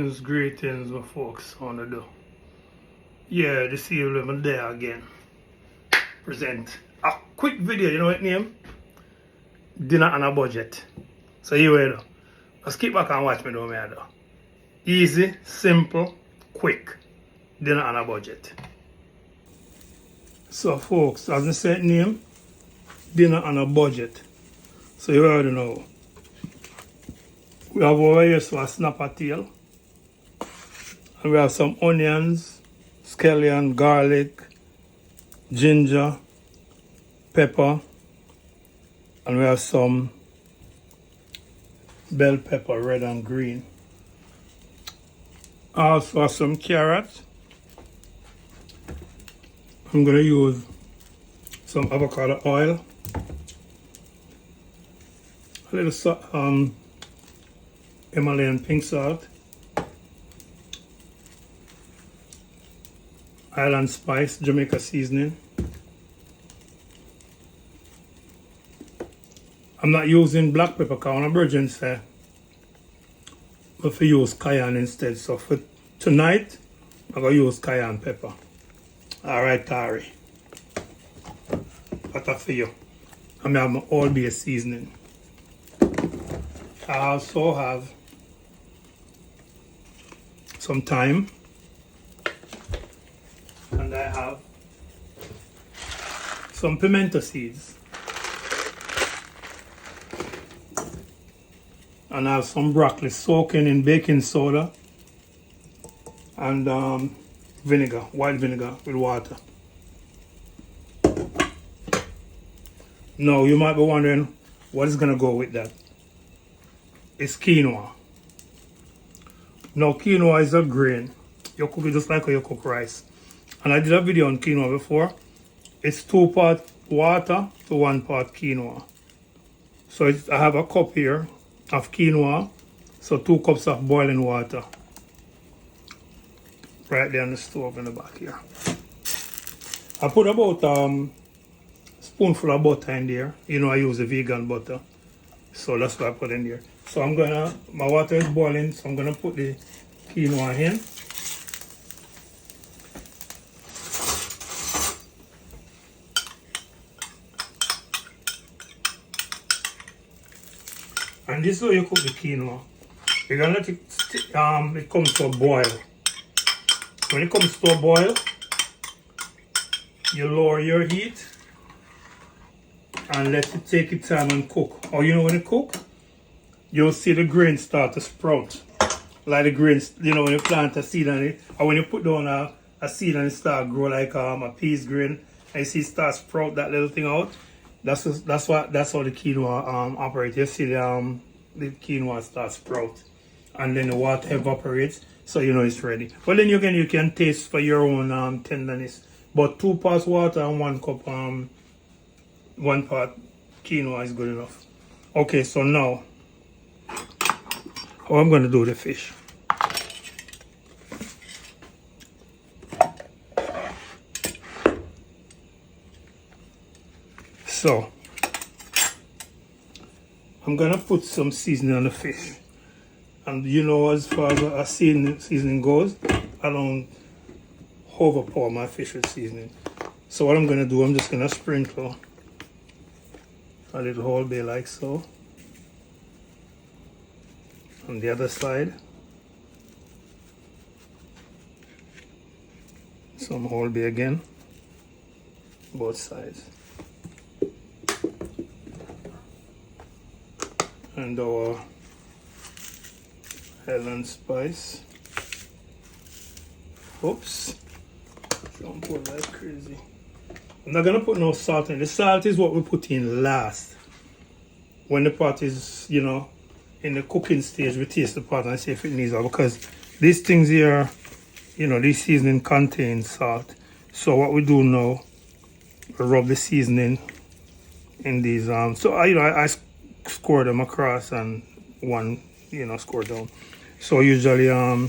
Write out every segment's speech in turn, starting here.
Greetings, my folks on the do. Yeah, this evening I'm there again. Present a quick video, you know what name? Dinner on a budget. So here we go. Just keep back and watch me do me though. Easy, simple, quick. Dinner on a budget. So folks, as I said name, dinner on a budget. So you already know. We have over here so a snapper tail. And we have some onions, scallion, garlic, ginger, pepper, and we have some bell pepper, red and green. I also have some carrots. I'm going to use some avocado oil, a little Himalayan pink salt, island spice, Jamaica seasoning. I'm not using black pepper because one of Virgin say if you use cayenne instead. So for tonight, I'm going to use cayenne pepper. Alright, Tari. That's for you. I have my all-base seasoning. I also have some thyme. And I have some pimento seeds. And I have some broccoli soaking in baking soda and vinegar, white vinegar with water. Now you might be wondering what is going to go with that. It's quinoa. Now quinoa is a grain. You cook it just like how you cook rice. And I did a video on quinoa before. It's 2 parts water to 1 part quinoa. So I have a cup here of quinoa. So 2 cups of boiling water. Right there on the stove in the back here. I put about a spoonful of butter in there. You know I use a vegan butter. So that's what I put in there. So my water is boiling. So I'm gonna put the quinoa in. And this is how you cook the quinoa. You're gonna let it comes to a boil. When it comes to a boil, you lower your heat and let it take its time and cook. Or you know when it cook, you'll see the grains start to sprout. Like the grains, you know when you plant a seed on it, or when you put down a seed and it start grow like a peas grain, and you see it start sprout that little thing out. That's how the quinoa operates. You see the quinoa starts sprout, and then the water evaporates, so you know it's ready. But then again, you can taste for your own tenderness. But 2 parts water and 1 cup 1 part quinoa is good enough. Okay, so now how I'm going to do the fish. So, I'm going to put some seasoning on the fish. And you know, as far as a seasoning goes, I don't overpour my fish with seasoning. So what I'm going to do, I'm just going to sprinkle a little whole bay like so. On the other side. Some whole bay again. Both sides. And our island spice. Oops. Don't put that crazy. I'm not gonna put no salt in. The salt is what we put in last. When the pot is, you know, in the cooking stage, we taste the pot and see if it needs salt. Because these things here, you know, this seasoning contains salt. So what we do now, we rub the seasoning in these. So I score them across and one, you know, score down. So usually I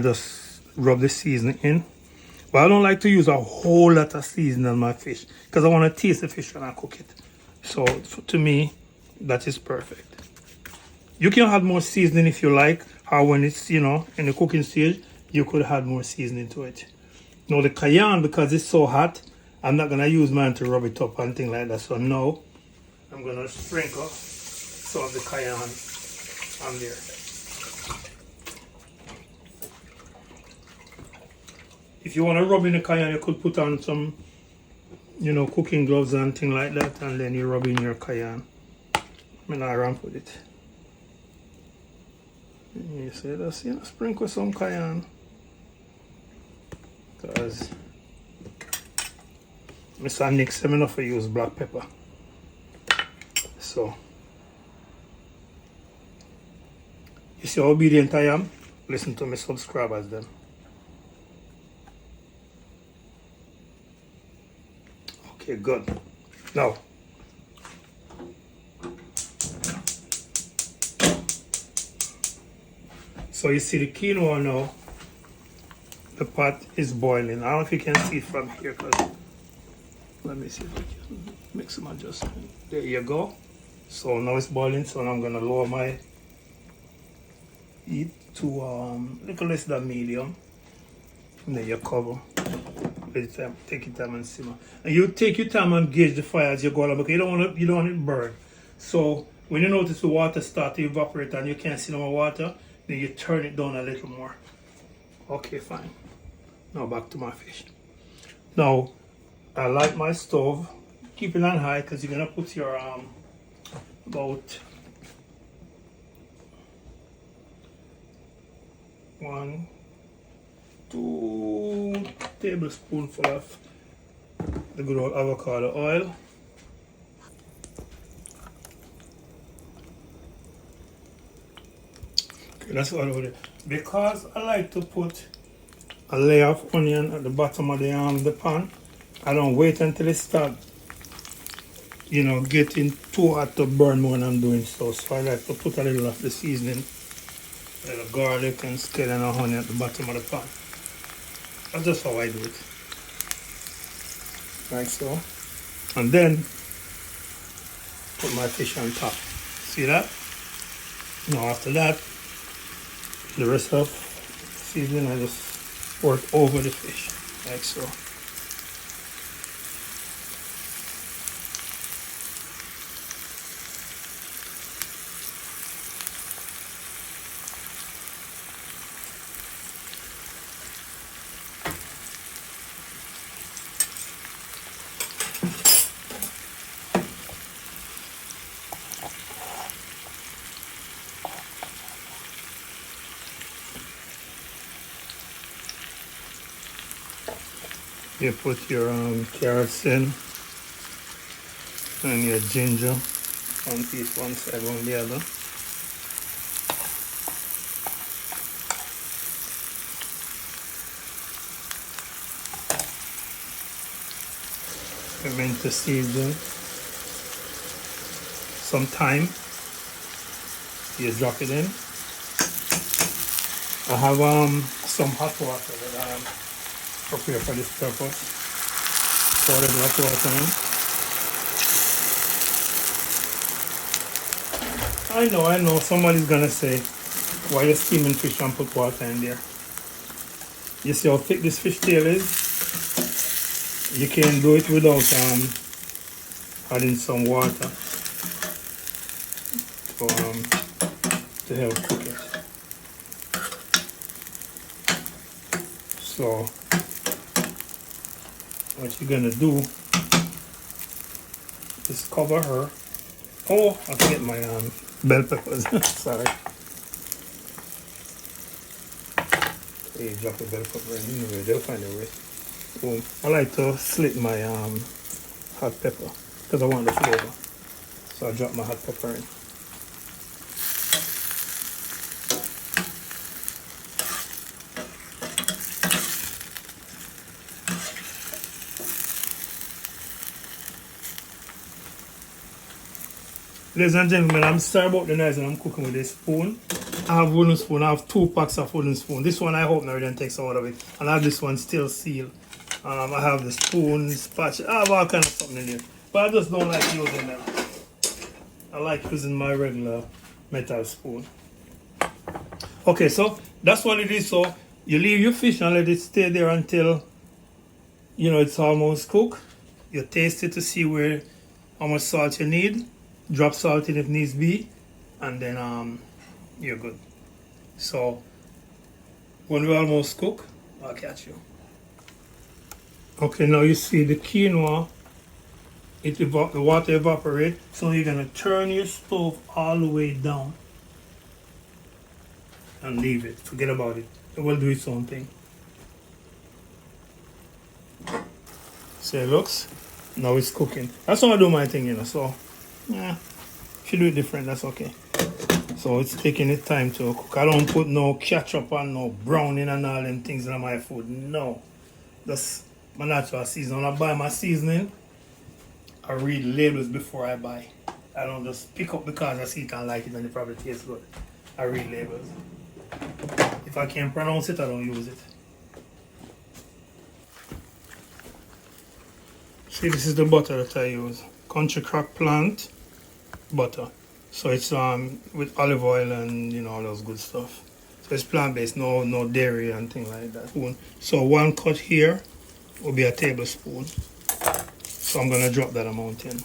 just rub the seasoning in. But I don't like to use a whole lot of seasoning on my fish because I want to taste the fish when I cook it. So to me, that is perfect. You can add more seasoning if you like, or when it's, you know, in the cooking stage, you could add more seasoning to it. Now the cayenne, because it's so hot, I'm not gonna use mine to rub it up and things like that. So now I'm gonna sprinkle some of the cayenne on there. If you want to rub in the cayenne, you could put on some, you know, cooking gloves and things like that, and then you rub in your cayenne. I'm not around with it. And you say that's, you know, sprinkle some cayenne, because Mr. Nick said enough to use black pepper. So you see how obedient I am? Listen to my subscribers then. Okay, good. Now, so you see the quinoa now, the pot is boiling. I don't know if you can see it from here, because let me see if I can make some adjustment. There you go. So now it's boiling, so now I'm gonna lower my heat to little less than medium. And then you cover. Take your time and simmer. And you take your time and gauge the fire as you go along, because you don't want it burn. So when you notice the water start to evaporate and you can't see no more water, then you turn it down a little more. Okay, fine. Now back to my fish. Now I light my stove. Keep it on high, because you're gonna put your about 1, 2 tablespoonful of the good old avocado oil. Okay, that's all over there. Because I like to put a layer of onion at the bottom of the pan, I don't wait until it start, you know, getting too hot to burn when I'm doing so. So I like to put a little of the seasoning, a little garlic and scallion and honey at the bottom of the pan. That's just how I do it. Like so. And then put my fish on top. See that? Now after that, the rest of seasoning I just pour it over the fish. Like so. You put your carrots in and your ginger, one piece one side, one the other. Pimento season, some thyme. You drop it in. I have some hot water that I prepare for this purpose. Pour the hot water in. I know, somebody's gonna say, why you steaming fish and put water in there? You see how thick this fish tail is? You can do it without adding some water to help cook it. So what you're gonna do is cover her. Oh, I forget my bell peppers. Sorry. Okay, you drop the bell pepper in anyway, they'll find a way. Boom. I like to slit my hot pepper because I want the flavor. So I drop my hot pepper in. Ladies and gentlemen, I'm sorry about the noise and I'm cooking with a spoon. I have wooden spoon. I have 2 packs of wooden spoon. This one I hope now didn't take some out of it. And I have this one still sealed. I have the spoon, spatula. I have all kind of something in there. But I just don't like using them. I like using my regular metal spoon. Okay, so that's what it is. So you leave your fish and let it stay there until it's almost cooked. You taste it to see how much salt you need. Drop salt in if needs be, and then you're good. So when we almost cook, I'll catch you. Okay, now you see the quinoa. The water evaporate. So you're gonna turn your stove all the way down and leave it. Forget about it. It will do its own thing. See it looks? Now it's cooking. That's how I do my thing, so yeah. If you do it different, that's okay. So it's taking its time to cook. I don't put no ketchup and no browning and all them things in my food. No. That's my natural seasoning. When I buy my seasoning, I read labels before I buy. I don't just pick up because I see it and like it and it probably tastes good. I read labels. If I can't pronounce it, I don't use it. See, this is the butter that I use. Country Crock plant butter. So it's with olive oil and all those good stuff. So it's plant-based, no dairy and things like that. So 1 cut here will be a tablespoon. So I'm gonna drop that amount in.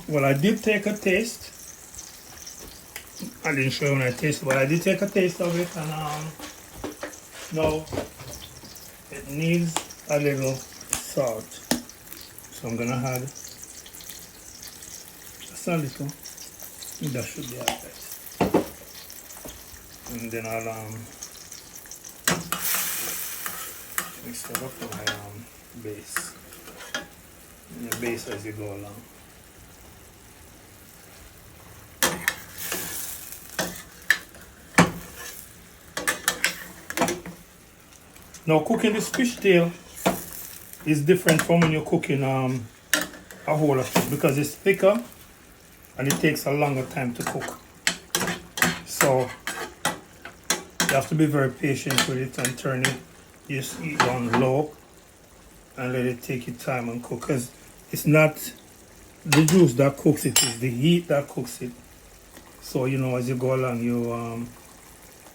Well, I did take a taste. I didn't show you when I tasted, but I did take a taste of it, and now it needs a little salt. So I'm gonna add just a little. That should be alright. And then I'll mix that up to my base. And the base as you go along. Now cooking this fishtail is different from when you're cooking a whole of fish because it's thicker and it takes a longer time to cook. So you have to be very patient with it and turn it just on low and let it take its time and cook, because it's not the juice that cooks it, it's the heat that cooks it. So as you go along you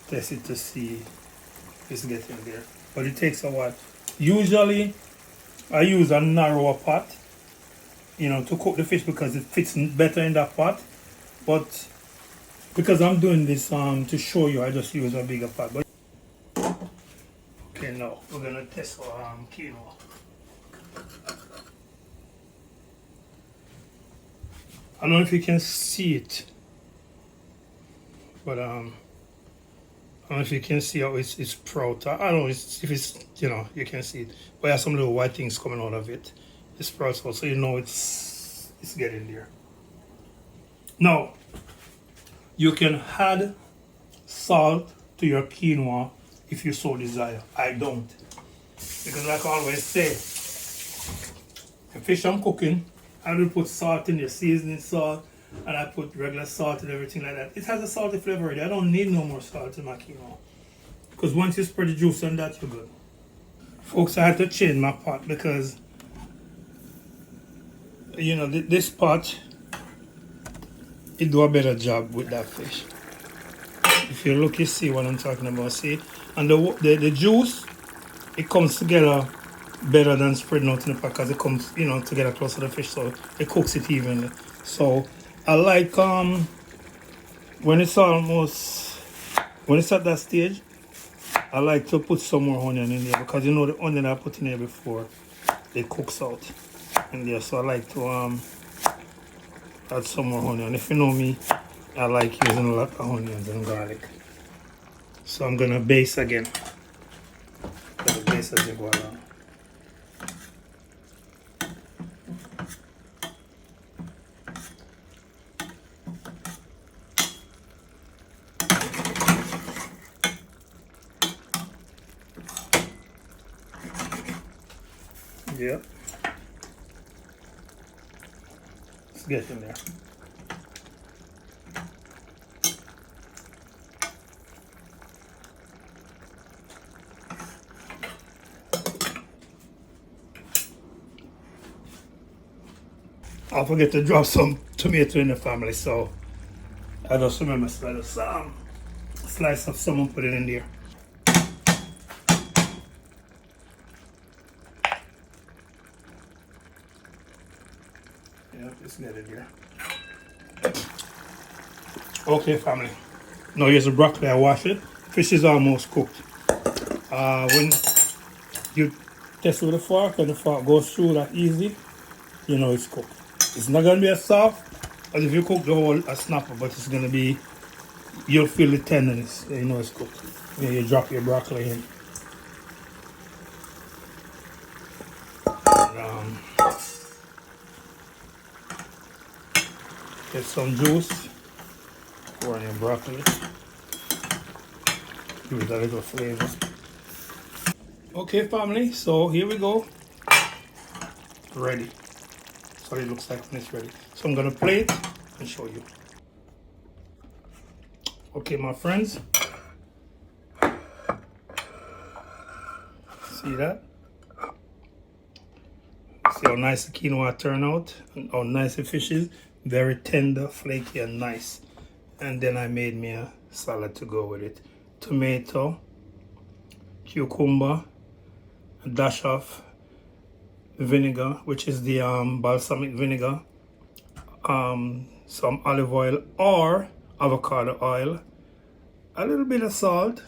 test it to see if it's getting there. But it takes a while. Usually I use a narrower pot to cook the fish because it fits better in that pot. But because I'm doing this to show you, I just use a bigger pot. But okay, now we're gonna test our quinoa. I don't know if you can see it, but I don't know if you can see how it's sprout. I don't know if it's you can see it, but there's some little white things coming out of it. It sprouts out, so it's getting there. Now you can add salt to your quinoa if you so desire. I don't, because like I always say, the fish I'm cooking, I will put salt in there, seasoning salt, and I put regular salt and everything like that. It has a salty flavor already. I don't need no more salt in my quinoa, because once you spread the juice on that, you're good. Folks, I had to change my pot because this pot, it do a better job with that fish. If you look, you see what I'm talking about. See, and the juice, it comes together better than spreading out in the pot because it comes together close to the fish, so it cooks it evenly. So I like when it's at that stage, I like to put some more onion in there, because the onion I put in there before it cooks out in there. So I like to add some more onion. If you know me, I like using a lot of onions and garlic. So I'm gonna baste again. The baste as you go along. Yep. It's getting there. I forget to drop some tomato in the family, so I just remember some slice of some and put it in there. Yeah, just get it there. Okay, family. Now here's the broccoli. I wash it. Fish is almost cooked. When you test with a fork and the fork goes through that easy, you know it's cooked. It's not gonna be as soft as if you cook the whole a snapper, but it's gonna be, you'll feel the tenderness. You know it's cooked. Then you drop your broccoli in. And, get some juice. Pour in your broccoli. Give it a little flavor. Okay, family. So here we go. Ready. So it looks like when it's ready. So I'm gonna plate and show you. Okay, my friends. See that? See how nice the quinoa turned out and how nice the fish is. Very tender, flaky, and nice. And then I made me a salad to go with it. Tomato, cucumber, a dash of vinegar, which is the balsamic vinegar, some olive oil or avocado oil, a little bit of salt,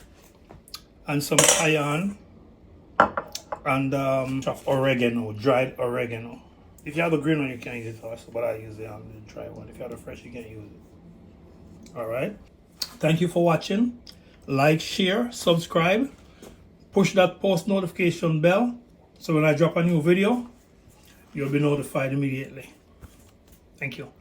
and some cayenne, and of oregano, dried oregano. If you have the green one, you can use it also, but I use the dry one. If you have the fresh, you can use it. All right. Thank you for watching. Like, share, subscribe, push that post notification bell, so when I drop a new video, you'll be notified immediately. Thank you.